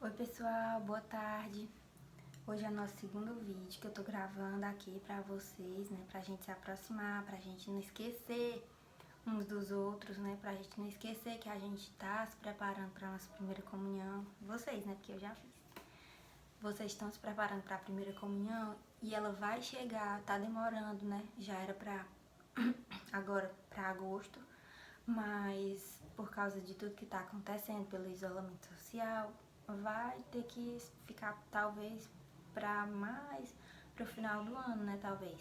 Oi pessoal, boa tarde. Hoje é o nosso segundo vídeo que eu tô gravando aqui pra vocês, né? Pra gente se aproximar, pra gente não esquecer uns dos outros, né? Pra gente não esquecer que a gente tá se preparando pra nossa primeira comunhão. Vocês, né? Porque eu já fiz. Vocês estão se preparando pra primeira comunhão e ela vai chegar, tá demorando, né? Já era pra agora pra agosto, mas por causa de tudo que tá acontecendo pelo isolamento social, vai ter que ficar talvez para o final do ano, né, talvez.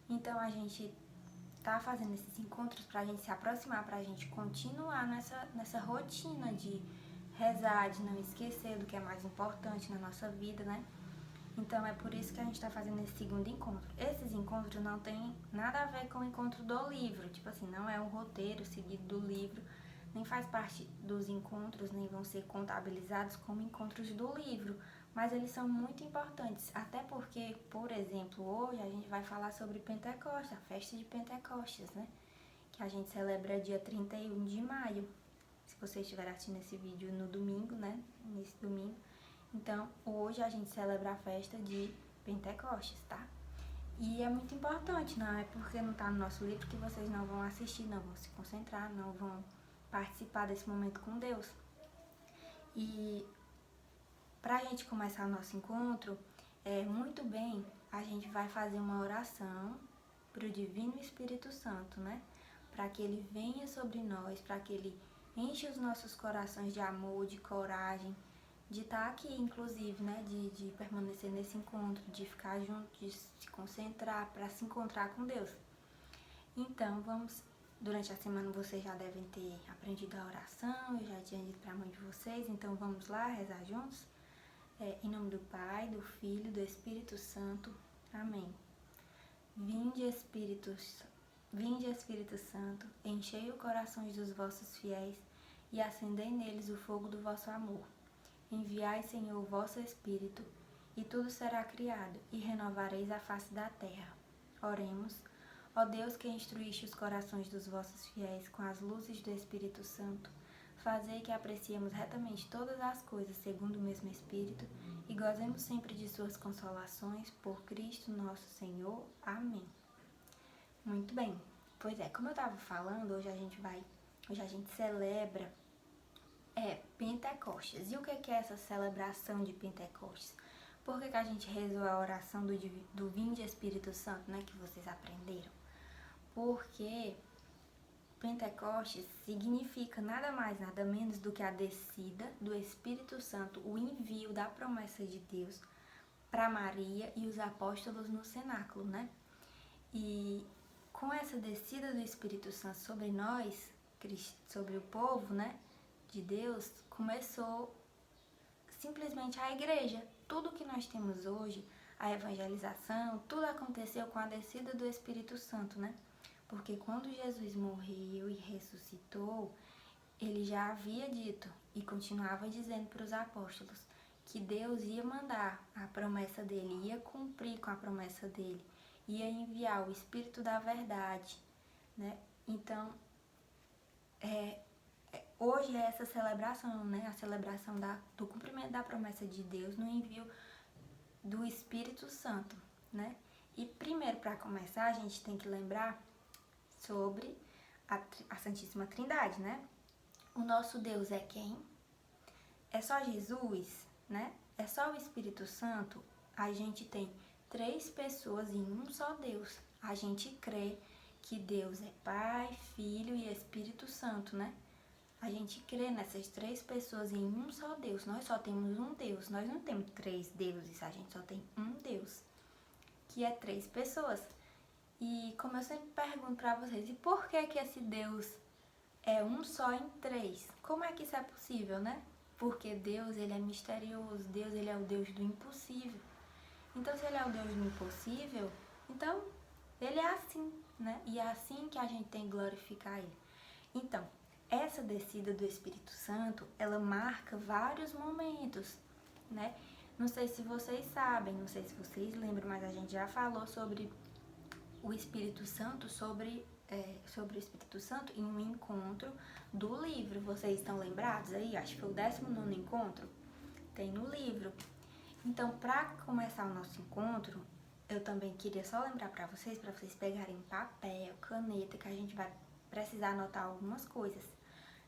Então a gente tá fazendo esses encontros pra gente se aproximar, pra gente continuar nessa rotina de rezar, de não esquecer do que é mais importante na nossa vida, né? Então é por isso que a gente tá fazendo esse segundo encontro. Esses encontros não tem nada a ver com o encontro do livro, tipo assim, não é um roteiro seguido do livro, nem faz parte dos encontros, nem vão ser contabilizados como encontros do livro, mas eles são muito importantes, até porque, por exemplo, hoje a gente vai falar sobre Pentecostes, a festa de Pentecostes, né? Que a gente celebra dia 31 de maio. Se você estiver assistindo esse vídeo no domingo, né? Nesse domingo. Então, hoje a gente celebra a festa de Pentecostes, tá? E é muito importante, não é porque não tá no nosso livro que vocês não vão assistir, não vão se concentrar, não vão participar desse momento com Deus. E pra gente começar o nosso encontro, muito bem, a gente vai fazer uma oração pro Divino Espírito Santo, né? Para que ele venha sobre nós, para que ele enche os nossos corações de amor, de coragem, de estar aqui, inclusive, né? De permanecer nesse encontro, de ficar junto, de se concentrar, para se encontrar com Deus. Então, durante a semana vocês já devem ter aprendido a oração, eu já tinha dito para a mãe de vocês, então vamos lá rezar juntos? Em nome do Pai, do Filho, do Espírito Santo. Amém. Vinde Espírito Santo, enchei os corações dos vossos fiéis e acendei neles o fogo do vosso amor. Enviai, Senhor, o vosso Espírito, e tudo será criado, e renovareis a face da terra. Oremos. Ó Deus, que instruíste os corações dos vossos fiéis com as luzes do Espírito Santo, fazei que apreciemos retamente todas as coisas segundo o mesmo Espírito e gozemos sempre de suas consolações, por Cristo nosso Senhor. Amém. Muito bem. Pois é, como eu estava falando, hoje a gente celebra Pentecostes. E o que é essa celebração de Pentecostes? Por que a gente rezou a oração do Vinde Espírito Santo, né, que vocês aprenderam? Porque Pentecostes significa nada mais, nada menos do que a descida do Espírito Santo, o envio da promessa de Deus para Maria e os apóstolos no cenáculo, né? E com essa descida do Espírito Santo sobre nós, sobre o povo, né, de Deus, começou simplesmente a igreja. Tudo que nós temos hoje, a evangelização, tudo aconteceu com a descida do Espírito Santo, né? Porque quando Jesus morreu e ressuscitou, ele já havia dito e continuava dizendo para os apóstolos que Deus ia mandar a promessa dele, ia cumprir com a promessa dele, ia enviar o Espírito da verdade, né? Então, hoje é essa celebração, né? A celebração do cumprimento da promessa de Deus no envio do Espírito Santo, né? E primeiro, para começar, a gente tem que lembrar sobre a Santíssima Trindade, né? O nosso Deus é quem? É só Jesus, né? É só o Espírito Santo? A gente tem 3 pessoas em um só Deus. A gente crê que Deus é Pai, Filho e Espírito Santo, né? A gente crê nessas 3 pessoas em um só Deus. Nós só temos um Deus. Nós não temos 3 deuses, a gente só tem um Deus, que é 3 pessoas. E como eu sempre pergunto para vocês, e por que esse Deus é um só em 3? Como é que isso é possível, né? Porque Deus, ele é misterioso, Deus, ele é o Deus do impossível. Então, se ele é o Deus do impossível, então ele é assim, né? E é assim que a gente tem que glorificar ele. Então, essa descida do Espírito Santo, ela marca vários momentos, né? Não sei se vocês sabem, não sei se vocês lembram, mas a gente já falou sobre o Espírito Santo, sobre o Espírito Santo em um encontro do livro. Vocês estão lembrados aí? Acho que foi o 19º encontro. tem no livro. Então, para começar o nosso encontro, eu também queria só lembrar para vocês pegarem papel, caneta, que a gente vai precisar anotar algumas coisas.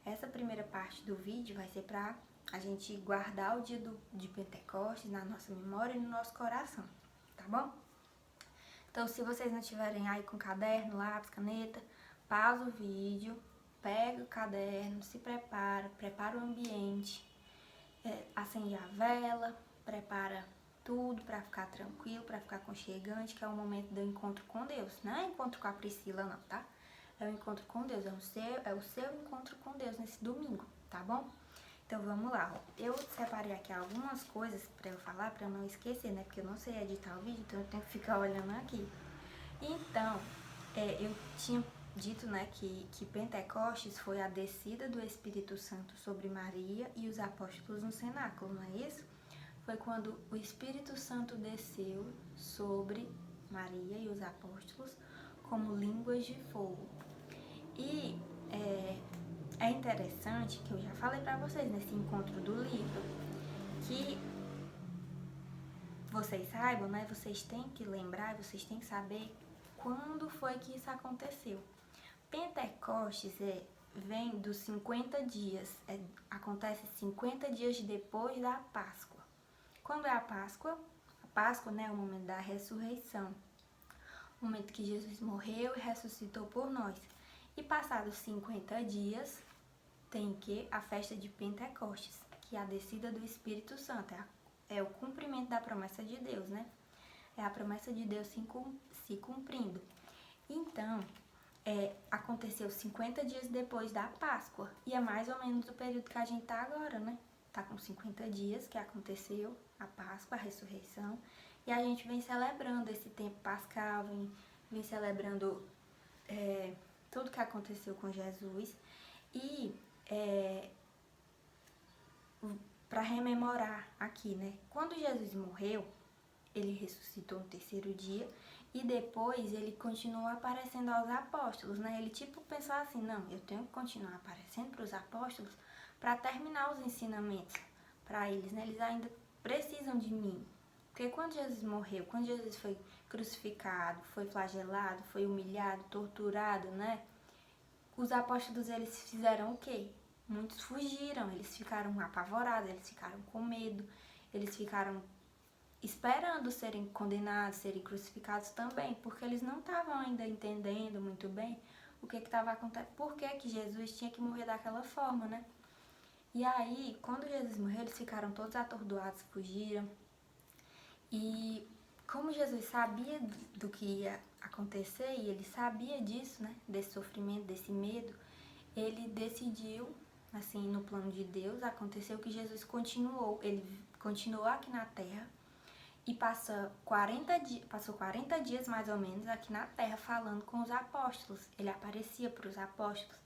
Essa primeira parte do vídeo vai ser para a gente guardar o dia de Pentecostes na nossa memória e no nosso coração, tá bom? Então, se vocês não tiverem aí com caderno, lápis, caneta, pausa o vídeo, pega o caderno, se prepara o ambiente, acende a vela, prepara tudo para ficar tranquilo, para ficar aconchegante, que é o momento do encontro com Deus. Não é encontro com a Priscila, não, tá? É o encontro com Deus, é o seu encontro com Deus nesse domingo, tá bom? Então vamos lá, eu separei aqui algumas coisas para eu falar, para eu não esquecer, né? Porque eu não sei editar o vídeo, então eu tenho que ficar olhando aqui. Então, eu tinha dito, né, que Pentecostes foi a descida do Espírito Santo sobre Maria e os apóstolos no cenáculo, não é isso? Foi quando o Espírito Santo desceu sobre Maria e os apóstolos como línguas de fogo. E é interessante que eu já falei para vocês nesse encontro do livro, que vocês saibam, né? Vocês têm que lembrar, vocês têm que saber quando foi que isso aconteceu. Pentecostes vem dos 50 dias, acontece 50 dias depois da Páscoa. Quando é a Páscoa? A Páscoa, né, é o momento da ressurreição, o momento que Jesus morreu e ressuscitou por nós. E passados 50 dias, tem que a festa de Pentecostes, que é a descida do Espírito Santo, é o cumprimento da promessa de Deus, né? É a promessa de Deus se cumprindo. Então, aconteceu 50 dias depois da Páscoa, e é mais ou menos o período que a gente tá agora, né? Tá com 50 dias que aconteceu a Páscoa, a ressurreição, e a gente vem celebrando esse tempo pascal, vem celebrando tudo que aconteceu com Jesus, e para rememorar aqui, né? Quando Jesus morreu, ele ressuscitou no terceiro dia e depois ele continuou aparecendo aos apóstolos, né? Ele pensou assim, não, eu tenho que continuar aparecendo para os apóstolos para terminar os ensinamentos para eles, né? Eles ainda precisam de mim. Porque quando Jesus morreu, quando Jesus foi crucificado, foi flagelado, foi humilhado, torturado, né? Os apóstolos, eles fizeram o quê? Muitos fugiram, eles ficaram apavorados, eles ficaram com medo, eles ficaram esperando serem condenados, serem crucificados também, porque eles não estavam ainda entendendo muito bem o que estava acontecendo, por que Jesus tinha que morrer daquela forma, né? E aí, quando Jesus morreu, eles ficaram todos atordoados, fugiram. E como Jesus sabia do que ia acontecer, e ele sabia disso, né? Desse sofrimento, desse medo, ele decidiu, assim, no plano de Deus, aconteceu que Jesus ele continuou aqui na Terra e passou 40 dias mais ou menos aqui na Terra falando com os apóstolos. Ele aparecia para os apóstolos,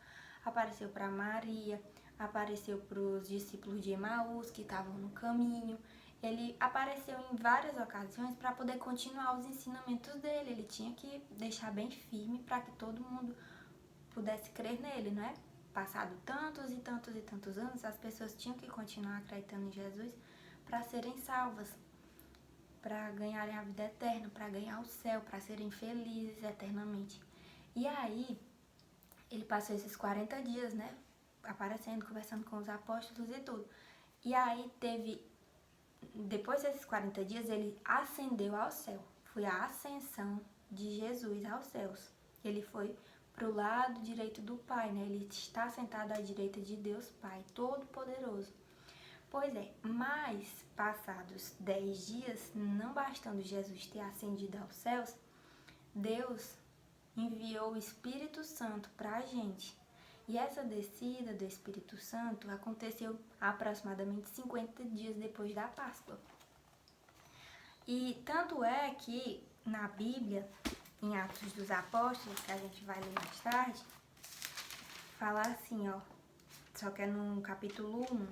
apareceu para Maria, apareceu para os discípulos de Emaús que estavam no caminho. Ele apareceu em várias ocasiões para poder continuar os ensinamentos dele. Ele tinha que deixar bem firme para que todo mundo pudesse crer nele, não é? Passado tantos e tantos e tantos anos, as pessoas tinham que continuar acreditando em Jesus para serem salvas, para ganharem a vida eterna, para ganhar o céu, para serem felizes eternamente. E aí, ele passou esses 40 dias, né? Aparecendo, conversando com os apóstolos e tudo. E aí depois desses 40 dias, ele ascendeu ao céu. Foi a ascensão de Jesus aos céus. Ele foi para o lado direito do Pai, né? Ele está sentado à direita de Deus Pai, Todo-Poderoso. Pois é, mas passados 10 dias, não bastando Jesus ter ascendido aos céus, Deus enviou o Espírito Santo para a gente. E essa descida do Espírito Santo aconteceu aproximadamente 50 dias depois da Páscoa. E tanto é que na Bíblia, em Atos dos Apóstolos, que a gente vai ler mais tarde, fala assim, ó, só que é no capítulo 1.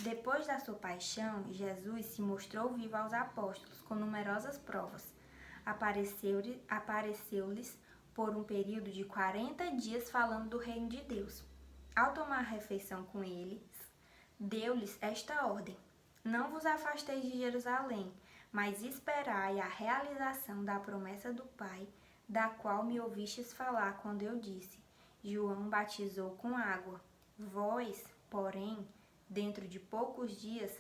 Depois da sua paixão, Jesus se mostrou vivo aos apóstolos com numerosas provas. Apareceu-lhes por um período de 40 dias falando do reino de Deus. Ao tomar refeição com eles, deu-lhes esta ordem: não vos afasteis de Jerusalém, mas esperai a realização da promessa do Pai, da qual me ouvistes falar quando eu disse: João batizou com água. Vós, porém, dentro de poucos dias,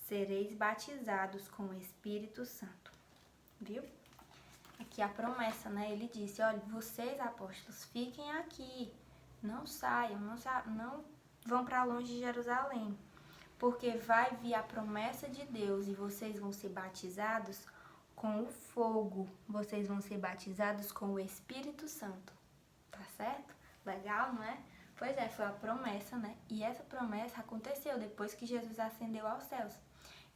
sereis batizados com o Espírito Santo. Viu? Aqui a promessa, né? Ele disse: olha, vocês, apóstolos, fiquem aqui. Não saiam, não vão para longe de Jerusalém. Porque vai vir a promessa de Deus e vocês vão ser batizados com o fogo. Vocês vão ser batizados com o Espírito Santo. Tá certo? Legal, não é? Pois é, foi a promessa, né? E essa promessa aconteceu depois que Jesus ascendeu aos céus.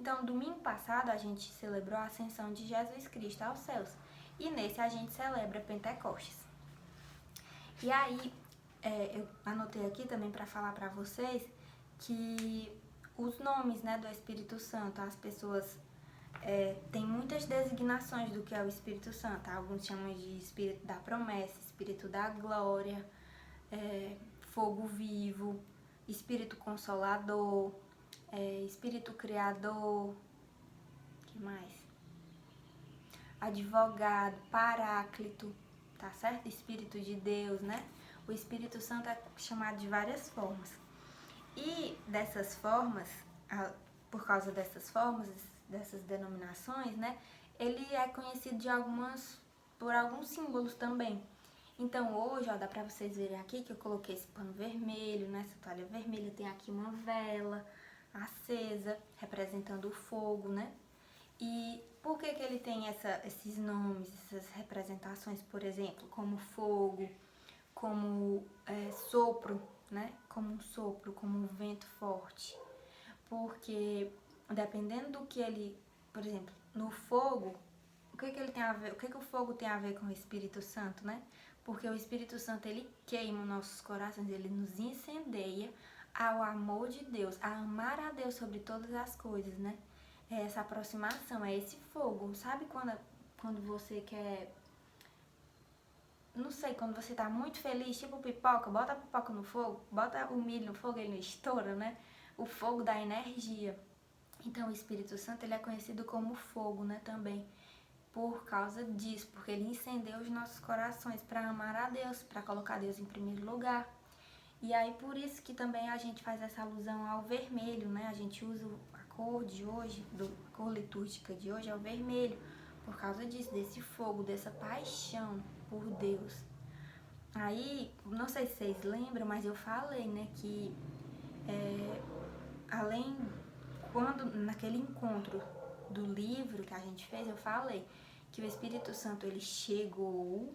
Então, domingo passado, a gente celebrou a ascensão de Jesus Cristo aos céus. E nesse a gente celebra Pentecostes. E aí, eu anotei aqui também para falar para vocês que os nomes, né, do Espírito Santo, as pessoas têm muitas designações do que é o Espírito Santo. Alguns chamam de Espírito da promessa, Espírito da glória, fogo vivo, Espírito consolador, Espírito criador, que mais? Advogado, paráclito, tá certo? Espírito de Deus, né? O Espírito Santo é chamado de várias formas. E dessas formas, por causa dessas formas, dessas denominações, né? Ele é conhecido por alguns símbolos também. Então hoje, ó, dá pra vocês verem aqui que eu coloquei esse pano vermelho, né? Essa toalha vermelha, tem aqui uma vela acesa, representando o fogo, né? E por que ele tem esses nomes, essas representações, por exemplo, como fogo, como sopro, né? Como um sopro, como um vento forte. Porque dependendo do que ele, por exemplo, no fogo, o que ele tem a ver, o que o fogo tem a ver com o Espírito Santo, né? Porque o Espírito Santo, ele queima nossos corações, ele nos incendeia ao amor de Deus, a amar a Deus sobre todas as coisas, né? É essa aproximação, é esse fogo. Sabe quando você quer, não sei, quando você tá muito feliz, tipo pipoca, bota a pipoca no fogo, bota o milho no fogo, ele não estoura, né? O fogo dá energia. Então o Espírito Santo, ele é conhecido como fogo, né, também. Por causa disso, porque ele incendeia os nossos corações para amar a Deus, para colocar Deus em primeiro lugar. E aí por isso que também a gente faz essa alusão ao vermelho, né? A gente usa a cor de hoje, a cor litúrgica de hoje é o vermelho, por causa disso, desse fogo, dessa paixão por Deus. Aí, não sei se vocês lembram, mas eu falei, né, que naquele encontro do livro que a gente fez, eu falei que o Espírito Santo, ele chegou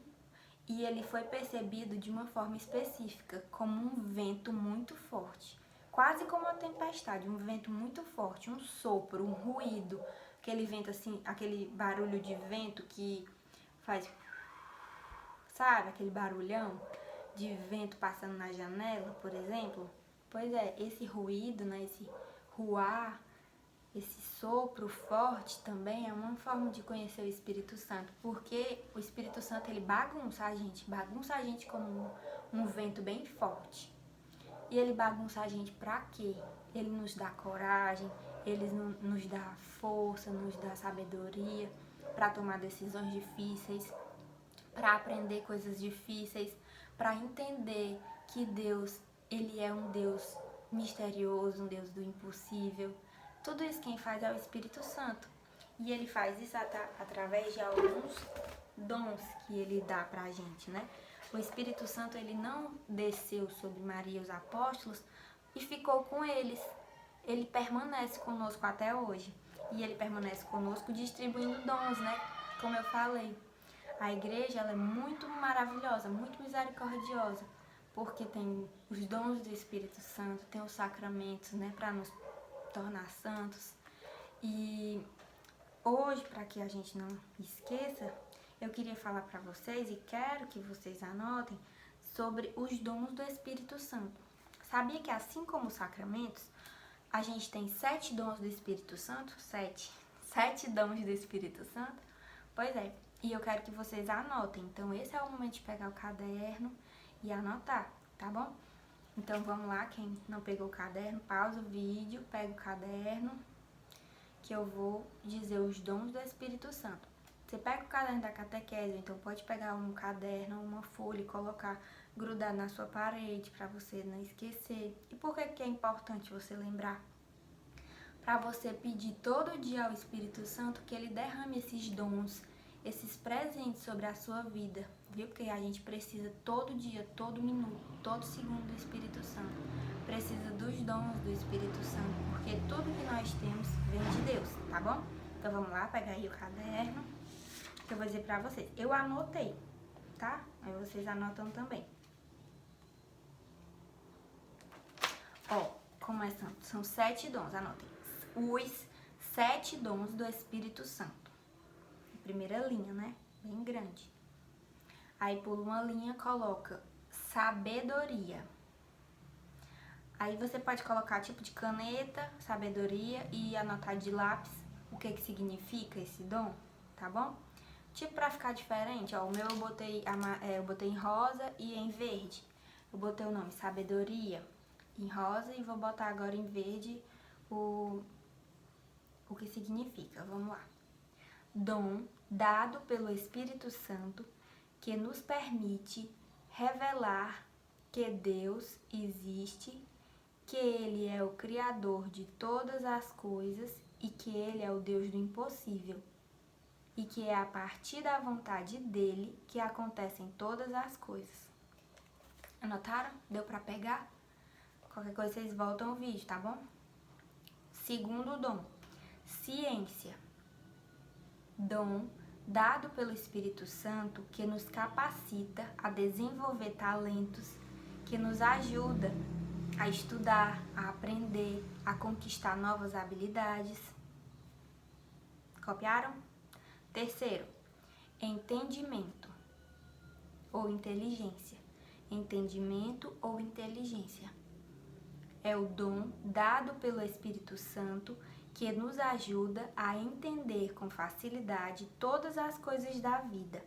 e ele foi percebido de uma forma específica, como um vento muito forte, quase como uma tempestade, um vento muito forte, um sopro, um ruído, aquele vento assim, aquele barulho de vento que faz, sabe, aquele barulhão de vento passando na janela, por exemplo. Pois é, esse ruído, né, esse ruar, esse sopro forte também é uma forma de conhecer o Espírito Santo, porque o Espírito Santo, ele bagunça a gente como um vento bem forte. E ele bagunça a gente pra quê? Ele nos dá coragem, ele nos dá força, nos dá sabedoria para tomar decisões difíceis, para aprender coisas difíceis, para entender que Deus, ele é um Deus misterioso, um Deus do impossível. Tudo isso quem faz é o Espírito Santo. E ele faz isso através de alguns dons que ele dá pra gente, né? O Espírito Santo, ele não desceu sobre Maria e os apóstolos e ficou com eles. Ele permanece conosco até hoje. E ele permanece conosco distribuindo dons, né? Como eu falei. A igreja, ela é muito maravilhosa, muito misericordiosa, porque tem os dons do Espírito Santo, tem os sacramentos, né, para nos tornar santos. E hoje, para que a gente não esqueça, eu queria falar para vocês, e quero que vocês anotem, sobre os dons do Espírito Santo. Sabia que assim como os sacramentos, a gente tem 7 dons do Espírito Santo? 7 dons do Espírito Santo? Pois é, e eu quero que vocês anotem. Então esse é o momento de pegar o caderno e anotar, tá bom? Então vamos lá, quem não pegou o caderno, pausa o vídeo, pega o caderno, que eu vou dizer os dons do Espírito Santo. Você pega o caderno da catequese, então pode pegar um caderno, uma folha e colocar, grudar na sua parede para você não esquecer. E por que é importante você lembrar? Para você pedir todo dia ao Espírito Santo que ele derrame esses dons, esses presentes sobre a sua vida, viu? Porque a gente precisa todo dia, todo minuto, todo segundo do Espírito Santo. Precisa dos dons do Espírito Santo, porque tudo que nós temos vem de Deus, tá bom? Então vamos lá, pegar aí o caderno, que eu vou dizer pra vocês. Eu anotei, tá? Aí vocês anotam também. Ó, começando, são 7 dons, anotem. Os 7 dons do Espírito Santo. Primeira linha, né? Bem grande. Aí pula uma linha, coloca sabedoria. Aí você pode colocar tipo de caneta, sabedoria, e anotar de lápis o que significa esse dom, tá bom? Tipo pra ficar diferente, ó, o meu eu botei em rosa e em verde. Eu botei o nome sabedoria em rosa e vou botar agora em verde o que significa. Vamos lá. Dom dado pelo Espírito Santo que nos permite revelar que Deus existe, que Ele é o Criador de todas as coisas e que Ele é o Deus do impossível e que é a partir da vontade dEle que acontecem todas as coisas. Anotaram? Deu pra pegar? Qualquer coisa vocês voltam o vídeo, tá bom? Segundo dom, ciência. Dom dado pelo Espírito Santo que nos capacita a desenvolver talentos, que nos ajuda a estudar, a aprender, a conquistar novas habilidades. Copiaram? Terceiro, entendimento ou inteligência. Entendimento ou inteligência é o dom dado pelo Espírito Santo que nos ajuda a entender com facilidade todas as coisas da vida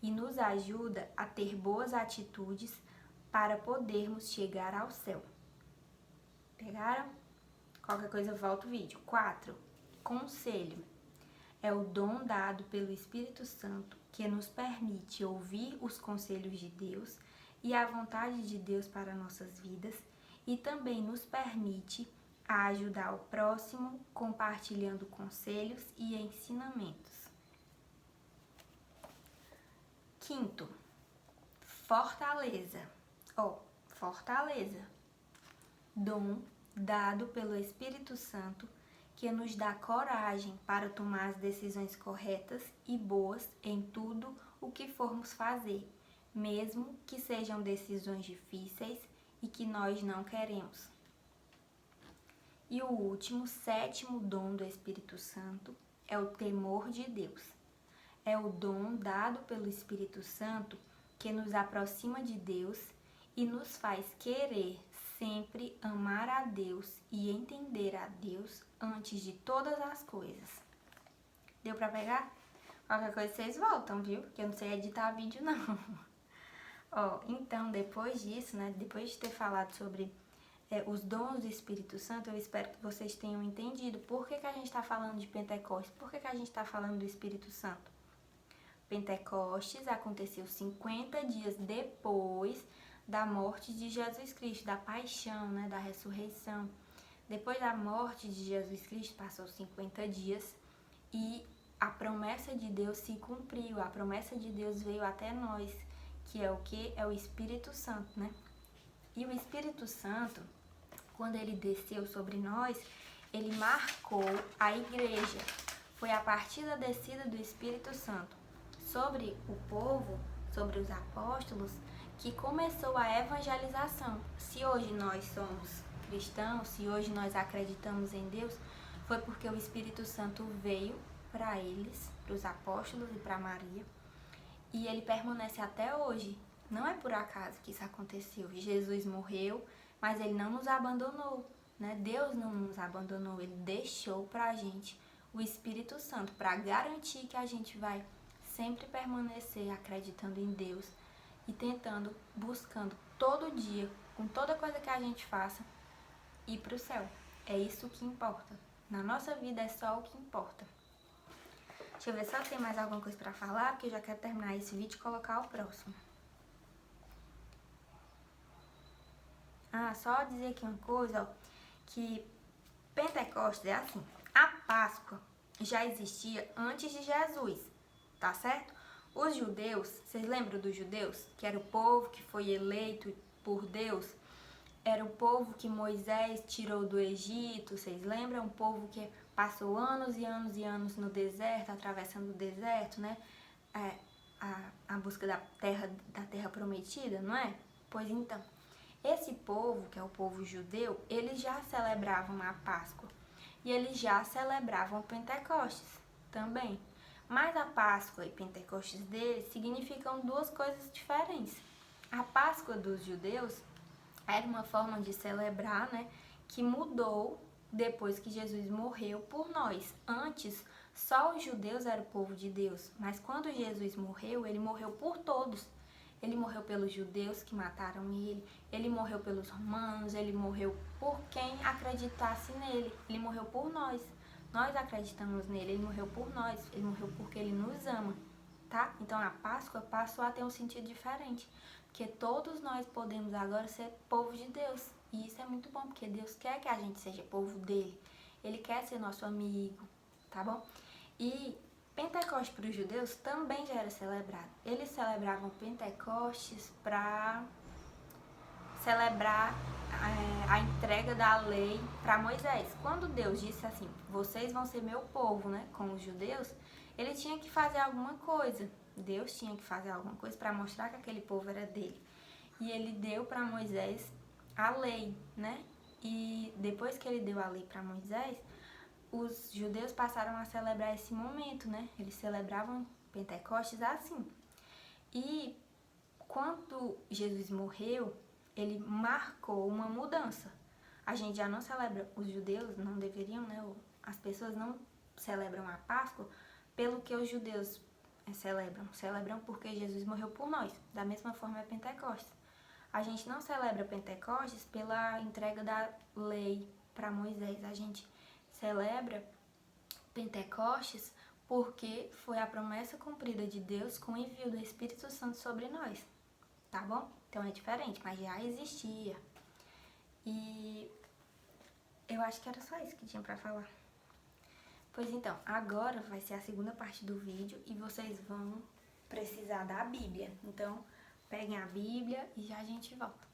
e nos ajuda a ter boas atitudes para podermos chegar ao céu. Pegaram? Qualquer coisa volta o vídeo. 4. Conselho. É o dom dado pelo Espírito Santo que nos permite ouvir os conselhos de Deus e a vontade de Deus para nossas vidas e também nos permite a ajudar o próximo compartilhando conselhos e ensinamentos. 5. Fortaleza. Fortaleza. Dom dado pelo Espírito Santo que nos dá coragem para tomar as decisões corretas e boas em tudo o que formos fazer, mesmo que sejam decisões difíceis e que nós não queremos. E o último, 7º dom do Espírito Santo é o temor de Deus. É o dom dado pelo Espírito Santo que nos aproxima de Deus e nos faz querer sempre amar a Deus e entender a Deus antes de todas as coisas. Deu pra pegar? Qualquer coisa vocês voltam, viu? Porque eu não sei editar vídeo, não. Então, depois disso, né? Depois de ter falado sobre os dons do Espírito Santo, eu espero que vocês tenham entendido por que a gente está falando de Pentecostes, por que a gente está falando do Espírito Santo. Pentecostes aconteceu 50 dias depois da morte de Jesus Cristo, da paixão, né, da ressurreição. Depois da morte de Jesus Cristo, passou 50 dias e a promessa de Deus se cumpriu, a promessa de Deus veio até nós, que é o que? É o Espírito Santo, né? E o Espírito Santo, quando ele desceu sobre nós, ele marcou a igreja. Foi a partir da descida do Espírito Santo sobre o povo, sobre os apóstolos, que começou a evangelização. Se hoje nós somos cristãos, se hoje nós acreditamos em Deus, foi porque o Espírito Santo veio para eles, para os apóstolos e para Maria, e ele permanece até hoje. Não é por acaso que isso aconteceu. Jesus morreu, mas ele não nos abandonou, né? Deus não nos abandonou, ele deixou pra gente o Espírito Santo para garantir que a gente vai sempre permanecer acreditando em Deus e tentando, buscando todo dia com toda coisa que a gente faça, ir pro céu. É isso que importa. Na nossa vida é só o que importa. Deixa eu ver só se tem mais alguma coisa pra falar, porque eu já quero terminar esse vídeo e colocar o próximo. Só dizer aqui uma coisa, ó, que Pentecostes é assim. A Páscoa já existia antes de Jesus, tá certo? Os judeus, vocês lembram dos judeus? Que era o povo que foi eleito por Deus? Era o povo que Moisés tirou do Egito, vocês lembram? Um povo que passou anos e anos e anos no deserto, atravessando o deserto, né? A busca da terra prometida, não é? Pois então, esse povo, que é o povo judeu, eles já celebravam a Páscoa e eles já celebravam Pentecostes também. Mas a Páscoa e Pentecostes deles significam duas coisas diferentes. A Páscoa dos judeus era uma forma de celebrar, né, que mudou depois que Jesus morreu por nós. Antes, só os judeus eram o povo de Deus, mas quando Jesus morreu, ele morreu por todos. Ele morreu pelos judeus que mataram ele morreu pelos romanos, ele morreu por quem acreditasse nele, ele morreu por nós. Nós acreditamos nele, ele morreu por nós, ele morreu porque ele nos ama, tá? Então a Páscoa passou a ter um sentido diferente, porque todos nós podemos agora ser povo de Deus. E isso é muito bom, porque Deus quer que a gente seja povo dele. Ele quer ser nosso amigo, tá bom? E Pentecostes para os judeus também já era celebrado. Eles celebravam Pentecostes para celebrar a entrega da lei para Moisés. Quando Deus disse assim, vocês vão ser meu povo, né, com os judeus, ele tinha que fazer alguma coisa. Deus tinha que fazer alguma coisa para mostrar que aquele povo era dele. E ele deu para Moisés a lei, né? E depois que ele deu a lei para Moisés, os judeus passaram a celebrar esse momento, né? Eles celebravam Pentecostes assim. E quando Jesus morreu, ele marcou uma mudança. A gente já não celebra, os judeus não deveriam, né? As pessoas não celebram a Páscoa pelo que os judeus celebram. Celebram porque Jesus morreu por nós. Da mesma forma é Pentecostes. A gente não celebra Pentecostes pela entrega da lei para Moisés. A gente celebra Pentecostes porque foi a promessa cumprida de Deus com o envio do Espírito Santo sobre nós, tá bom? Então é diferente, mas já existia. E eu acho que era só isso que tinha pra falar. Pois então, agora vai ser a segunda parte do vídeo e vocês vão precisar da Bíblia. Então, peguem a Bíblia e já a gente volta.